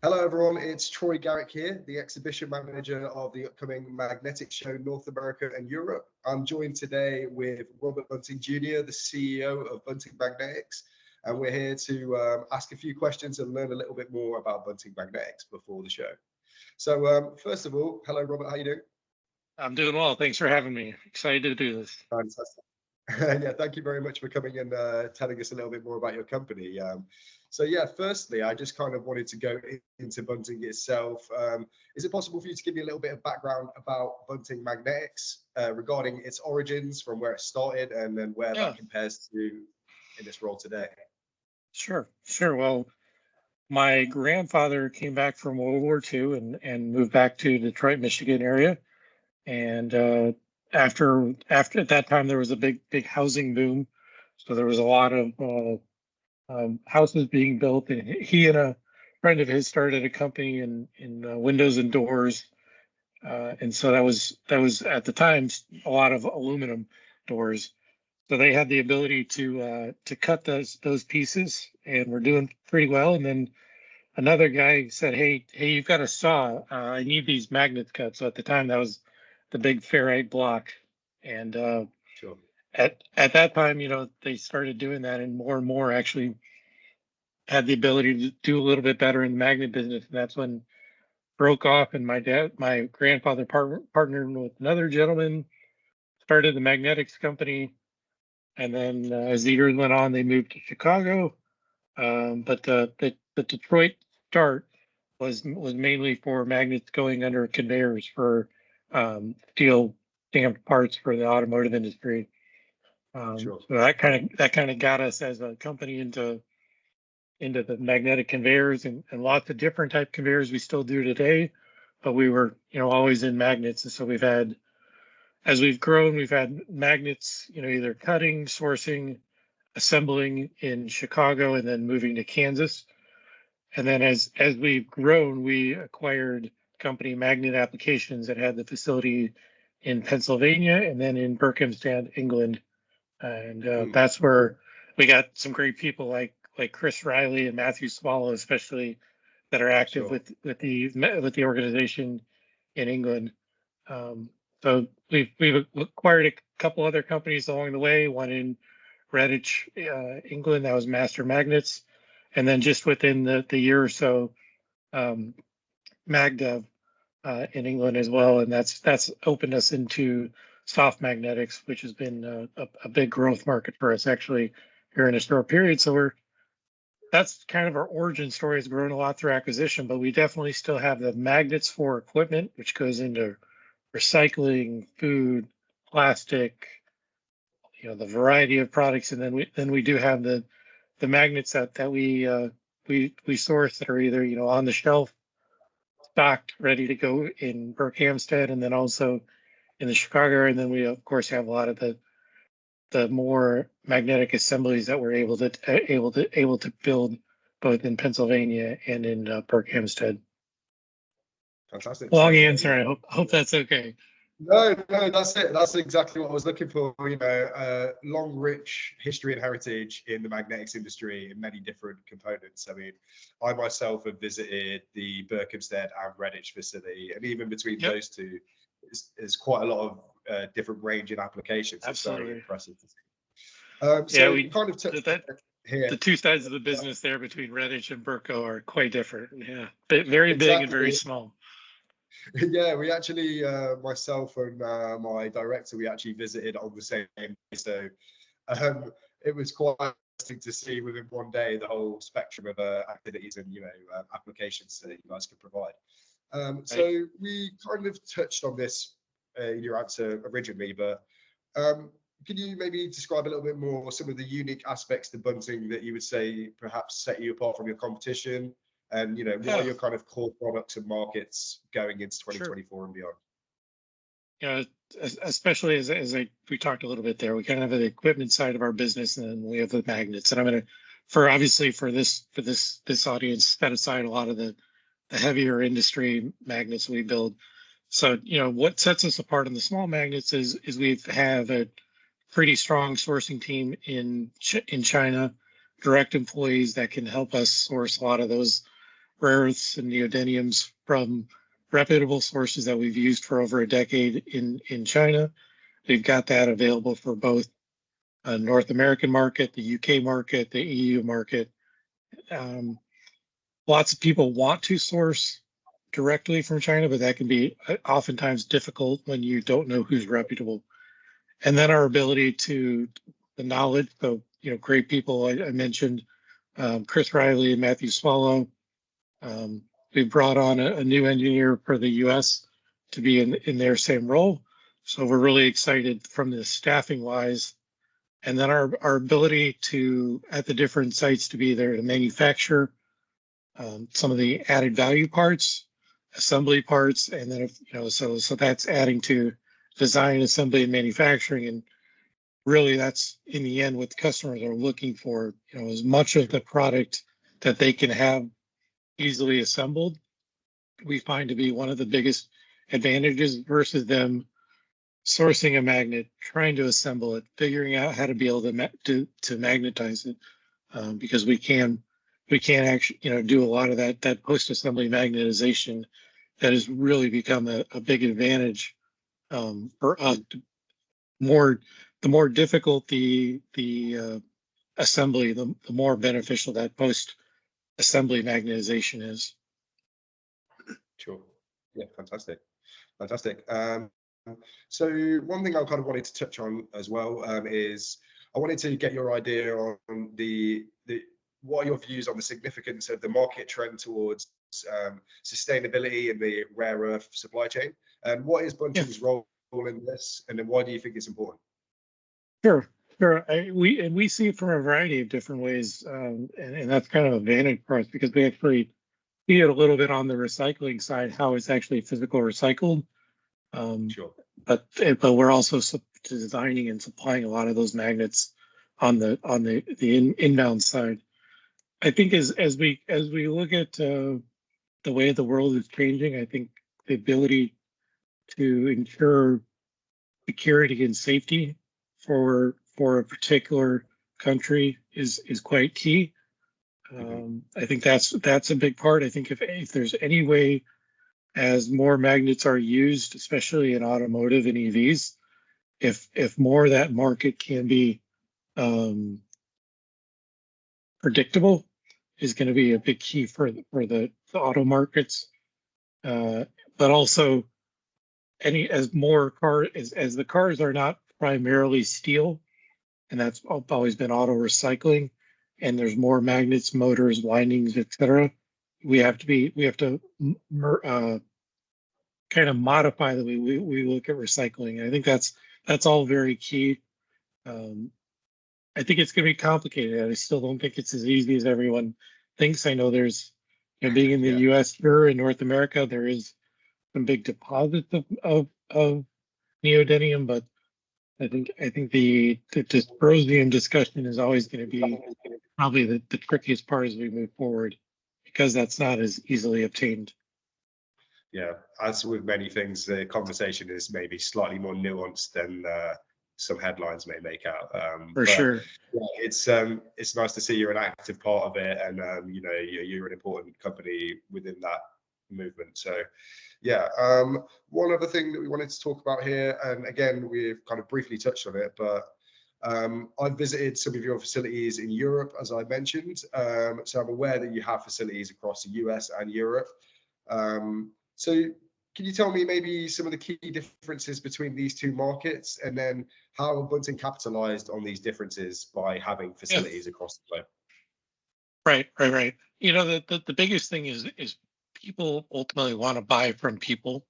Hello everyone, it's Troy Garrick here, the exhibition manager of the upcoming Magnetics Show North America and Europe. I'm joined today with Robert Bunting Jr, the CEO of Bunting Magnetics, and we're here to ask a few questions and learn a little bit more about Bunting Magnetics before the show. So first of all, hello Robert, how you doing? I'm doing well. Thanks for having me. Excited to do this. Fantastic. Yeah, thank you very much for coming and telling us a little bit more about your company. So yeah, firstly, I just kind of wanted to go into Bunting itself. Is it possible for you to give me a little bit of background about Bunting Magnetics regarding its origins, from where it started, and then where that compares to in this role today? Sure. Well, my grandfather came back from World War II and moved back to Detroit, Michigan area. And after at that time, there was a big housing boom. So there was a lot of houses being built, and he and a friend of his started a company in windows and doors, and so that was at the time a lot of aluminum doors. So they had the ability to cut those pieces, and we're doing pretty well. And then another guy said, "Hey, you've got a saw. I need these magnets cut." So at the time, that was the big ferrite block, and Sure. at that time, they started doing that, and more actually had the ability to do a little bit better in the magnet business. And that's when broke off, and my grandfather partnered with another gentleman, started the magnetics company, and then as the years went on, they moved to Chicago. But the Detroit start was mainly for magnets going under conveyors for steel stamped parts for the automotive industry. Sure. So that kind of got us as a company into the magnetic conveyors, and lots of different type conveyors we still do today. But we were always in magnets, and so as we've grown, we've had magnets, either cutting, sourcing, assembling in Chicago, and then moving to Kansas. And then as we've grown, we acquired company Magnet Applications that had the facility in Pennsylvania and then in Berkhamsted, England. And that's where we got some great people like Chris Riley and Matthew Swallow, especially, that are active with the organization in England. So we've acquired a couple other companies along the way. One in Redditch, England, that was Master Magnets, and then just within the year or so, Magdev in England as well, and that's opened us into soft magnetics, which has been a big growth market for us actually here in a short period. So that's kind of our origin story. Has grown a lot through acquisition, but we definitely still have the magnets for equipment, which goes into recycling, food, plastic, the variety of products, and then we do have the magnets that we source that are either on the shelf, stocked, ready to go in Berkhamsted, and then also in the Chicago area. And then we of course have a lot of the more magnetic assemblies that we're able to build both in Pennsylvania and in Berkhamsted. Fantastic. Long answer. I hope that's okay. No, that's it. That's exactly what I was looking for. Long, rich history and heritage in the magnetics industry in many different components. I mean, I myself have visited the Berkhamsted and Redditch facility, and even between those two, is quite a lot of different range in applications. Absolutely. It's very impressive to see. So we kind of touched here. The two sides of the business there between Redditch and Berco are quite different. Yeah, very big and very small. Yeah, we actually, myself and my director, we actually visited on the same day. So it was quite interesting to see within one day the whole spectrum of activities and applications that you guys could provide. So we kind of touched on this in your answer originally, but can you maybe describe a little bit more some of the unique aspects to Bunting that you would say perhaps set you apart from your competition? And what are your kind of core products and markets going into 2024 and beyond? Especially as we talked a little bit there, we kind of have the equipment side of our business, and then we have the magnets. And I'm going to, for this audience, set aside a lot of the heavier industry magnets we build. So what sets us apart in the small magnets is we have a pretty strong sourcing team in China, direct employees that can help us source a lot of those rare earths and neodymiums from reputable sources that we've used for over a decade in China. We've got that available for both a North American market, the UK market, the EU market. Lots of people want to source directly from China, but that can be oftentimes difficult when you don't know who's reputable. And then our ability to the knowledge, so great people I mentioned, Chris Riley and Matthew Swallow. We brought on a new engineer for the U.S. to be in their same role. So we're really excited from the staffing wise. And then our ability to, at the different sites, to be there to manufacture some of the added value parts, assembly parts, and then so that's adding to design, assembly, and manufacturing. And really, that's in the end what the customers are looking for. As much of the product that they can have easily assembled, we find to be one of the biggest advantages versus them sourcing a magnet, trying to assemble it, figuring out how to be able to magnetize it, because we can actually do a lot of that post-assembly magnetization that has really become a big advantage for us. The more difficult the assembly, the more beneficial that post-assembly magnetization is. Sure. Yeah, fantastic. So one thing I kind of wanted to touch on as well is I wanted to get your idea on what are your views on the significance of the market trend towards sustainability in the rare earth supply chain, and what is Bunting's role in this, and then why do you think it's important? Sure. We see it from a variety of different ways, and that's kind of a advantage for us because we actually see it a little bit on the recycling side, how it's actually physical recycled. Sure. But we're also designing and supplying a lot of those magnets on the inbound side. I think as we look at the way the world is changing, I think the ability to ensure security and safety for a particular country is quite key. I think that's a big part. I think if there's any way, as more magnets are used, especially in automotive and EVs, if more of that market can be predictable, is going to be a big key for the auto markets. But also, as the cars are not primarily steel, and that's always been auto recycling, and there's more magnets, motors, windings, etc. We have to kind of modify the way we look at recycling. And I think that's all very key. I think it's going to be complicated. I still don't think it's as easy as everyone thinks. I know there's, being in the U.S. here in North America, there is some big deposits of neodymium, but I think the dysprosium discussion is always going to be probably the trickiest part as we move forward, because that's not as easily obtained. Yeah, as with many things, the conversation is maybe slightly more nuanced than some headlines may make out. For sure. Yeah, it's nice to see you're an active part of it, and you're an important company within that movement. So yeah, one other thing that we wanted to talk about here, and again we've kind of briefly touched on it, but I've visited some of your facilities in Europe, as I mentioned, so I'm aware that you have facilities across the US and Europe. So can you tell me maybe some of the key differences between these two markets, and then how Bunting capitalized on these differences by having facilities across the globe? Right. The biggest thing is people ultimately want to buy from people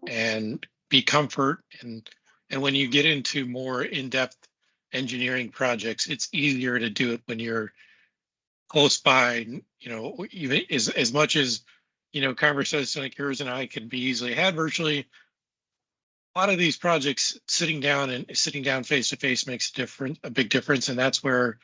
and be comfort, and when you get into more in-depth engineering projects, it's easier to do it when you're close by. Even as much as conversation like yours and I can be easily had virtually, a lot of these projects sitting down face to face makes a big difference. And that's where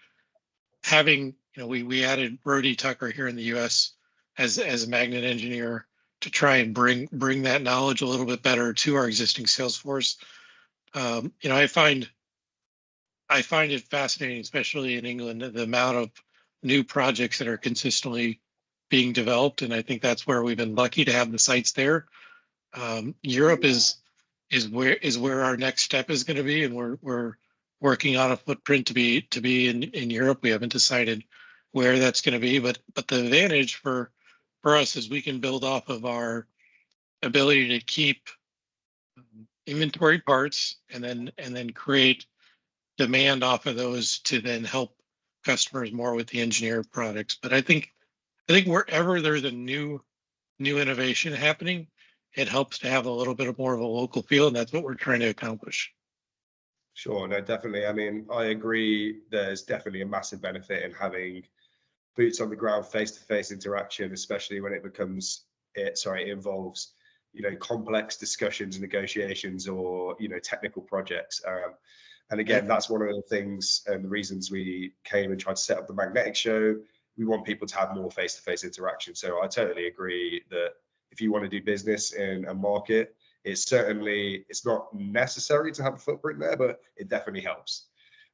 having, we added Brody Tucker here in the US as a magnet engineer to try and bring that knowledge a little bit better to our existing sales force. I find it fascinating, especially in England, the amount of new projects that are consistently being developed, and I think that's where we've been lucky to have the sites there. Europe is where our next step is going to be, and we're working on a footprint to be in Europe. We haven't decided where that's going to be, but the advantage for us is we can build off of our ability to keep inventory parts and then create demand off of those to then help customers more with the engineered products. But I think wherever there's a new innovation happening, it helps to have a little bit of more of a local feel, and that's what we're trying to accomplish. Sure, no, definitely. I mean, I agree. There's definitely a massive benefit in having boots on the ground, face-to-face interaction, especially when it involves, complex discussions and negotiations, or, technical projects. And again, that's one of the things and the reasons we came and tried to set up the Magnetic Show. We want people to have more face-to-face interaction. So I totally agree that if you want to do business in a market, it's not necessary to have a footprint there, but it definitely helps.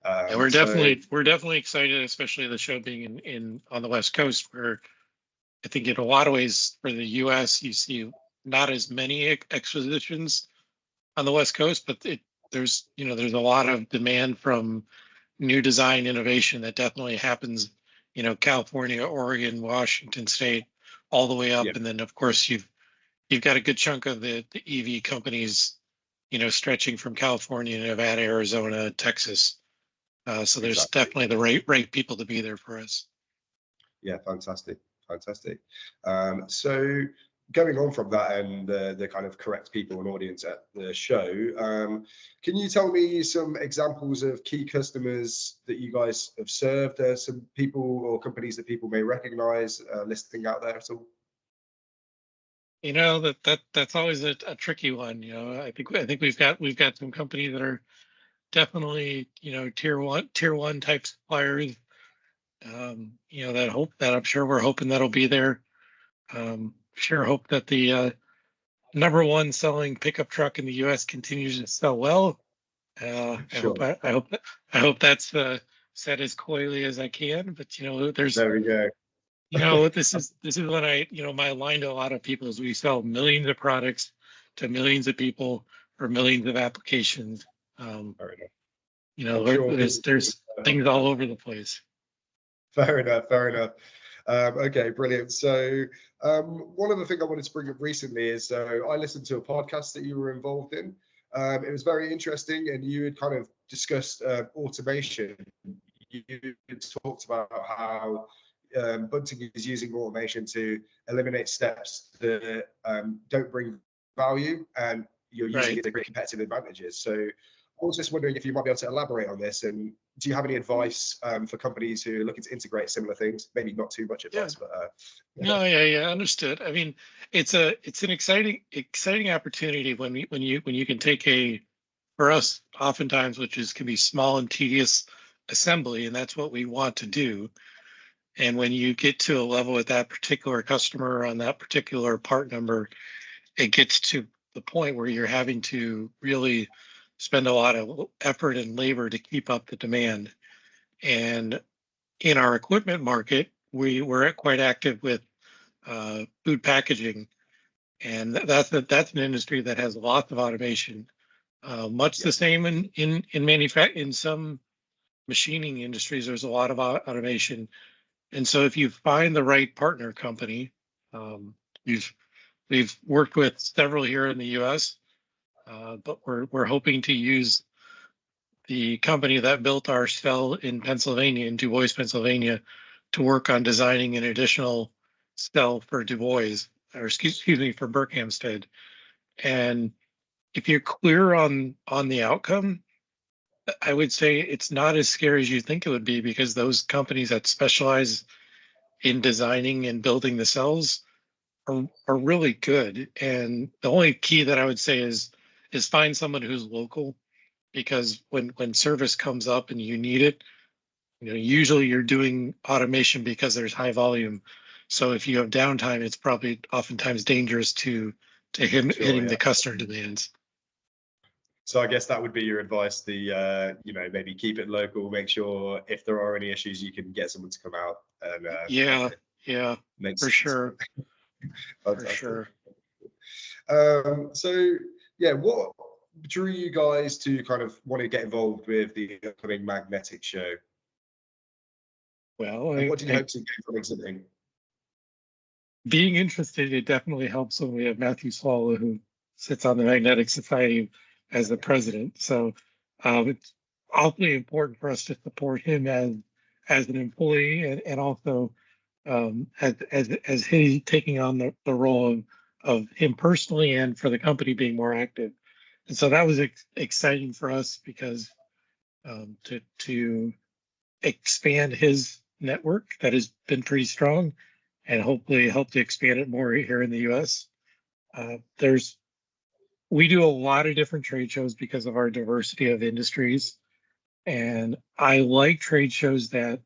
Yeah, we're definitely excited, especially the show being in on the West Coast, where I think in a lot of ways for the U.S. you see not as many expositions on the West Coast, but there's a lot of demand from new design innovation that definitely happens, California, Oregon, Washington State, all the way up, and then of course you've got a good chunk of the EV companies, stretching from California, Nevada, Arizona, Texas. So there's definitely the right people to be there for us. Yeah, fantastic. So going on from that and the kind of correct people and audience at the show, can you tell me some examples of key customers that you guys have served? Some people or companies that people may recognize listing out there at all? That's always a tricky one. I think we've got some companies that are definitely tier one type suppliers. That I'm sure we're hoping that'll be there. Sure hope that the number one selling pickup truck in the U.S. continues to sell well. Sure. I hope that's said as coyly as I can. But there we go. This is when my line to a lot of people is we sell millions of products to millions of people for millions of applications. There's things all over the place. Fair enough. Okay, brilliant. So one other thing I wanted to bring up recently is I listened to a podcast that you were involved in. It was very interesting, and you had kind of discussed automation. You talked about how Bunting is using automation to eliminate steps that don't bring value, and you're using it to create competitive advantages. So I was just wondering if you might be able to elaborate on this, and do you have any advice for companies who are looking to integrate similar things? Maybe not too much advice, but No, yeah, understood. I mean, it's an exciting opportunity when you can take for us oftentimes, can be small and tedious assembly, and that's what we want to do. And when you get to a level with that particular customer on that particular part number, it gets to the point where you're having to really spend a lot of effort and labor to keep up the demand. And in our equipment market, we're quite active with food packaging, and that's an industry that has lots of automation. Much the same in some machining industries, there's a lot of automation. And so if you find the right partner company, we've worked with several here in the U.S., but we're hoping to use the company that built our cell in Pennsylvania, in Du Bois, Pennsylvania, to work on designing an additional cell for Du Bois, or excuse me, for Berkhamsted. And if you're clear on the outcome, I would say it's not as scary as you think it would be, because those companies that specialize in designing and building the cells are really good. And the only key that I would say is find someone who's local, because when service comes up and you need it, usually you're doing automation because there's high volume. So if you have downtime, it's probably oftentimes dangerous to hitting the customer demands. So I guess that would be your advice, maybe keep it local, make sure if there are any issues, you can get someone to come out. And yeah. Yeah, Makes for sense. sure. For Fantastic. sure. So yeah, what drew you guys to kind of want to get involved with the upcoming Magnetic show? Well, And what did you hope to gain from exhibiting? being interested, it definitely helps when we have Matthew Swallow, who sits on the Magnetic Society as the president. So it's awfully important for us to support him as an employee, and also as he taking on the role of him personally and for the company being more active. And so that was exciting for us because to expand his network that has been pretty strong, and hopefully help to expand it more here in the U.S. We do a lot of different trade shows because of our diversity of industries, and I like trade shows that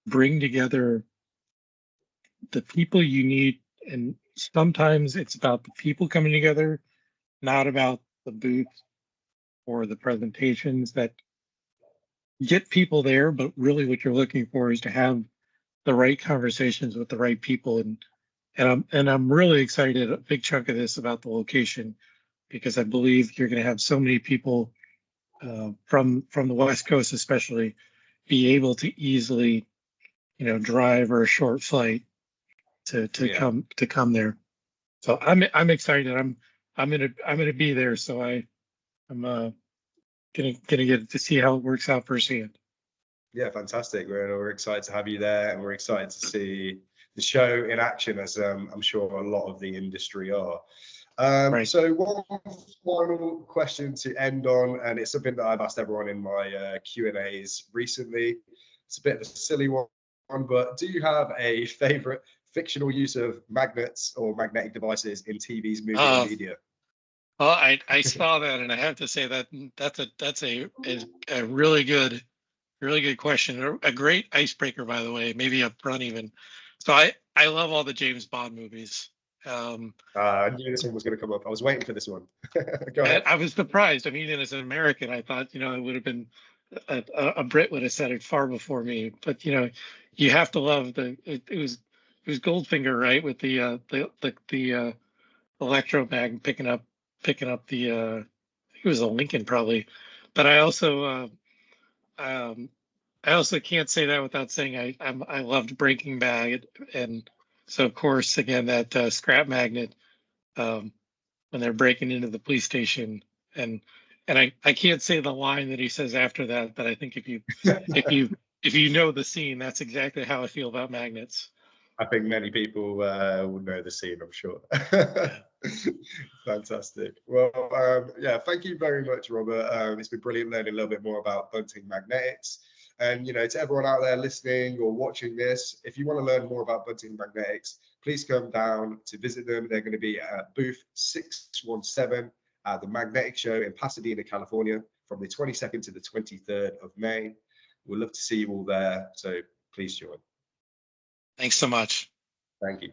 bring together the people you need. And sometimes it's about the people coming together, not about the booth or the presentations that get people there. But really, what you're looking for is to have the right conversations with the right people. And I'm really excited. A big chunk of this about the location, because I believe you're going to have so many people from the West Coast, especially, be able to easily, drive or a short flight to Yeah. come there. So I'm excited. I'm gonna be there. So I'm gonna get to see how it works out firsthand. Yeah, fantastic. We're excited to have you there, and we're excited to see the show in action, as I'm sure a lot of the industry are. Right. So one final question to end on, and it's something that I've asked everyone in my Q&As recently. It's a bit of a silly one, but do you have a favorite fictional use of magnets or magnetic devices in TV's movie or media? Well, I saw that, and I have to say that that's a really good question. A great icebreaker, by the way, maybe up front even. So I love all the James Bond movies. I knew this one was going to come up. I was waiting for this one. Go And ahead. I was surprised. I mean, and as an American, I thought, it would have been a Brit would have said it far before me. But you have to love it was Goldfinger, right, with the electromag picking up the I think it was a Lincoln probably. But um, I also can't say that without saying I loved Breaking Bad, and so of course again that scrap magnet. Um, when they're breaking into the police station, and I can't say the line that he says after that, but I think if you if you know the scene, that's exactly how I feel about magnets. I think many people will know the scene, I'm sure. Yeah. Fantastic. Well, yeah, thank you very much, Robert. It's been brilliant learning a little bit more about Bunting Magnetics. And, to everyone out there listening or watching this, if you want to learn more about Bunting Magnetics, please come down to visit them. They're going to be at booth 617 at the Magnetic Show in Pasadena, California, from the 22nd to the 23rd of May. We'd love to see you all there. So please join. Thanks so much. Thank you.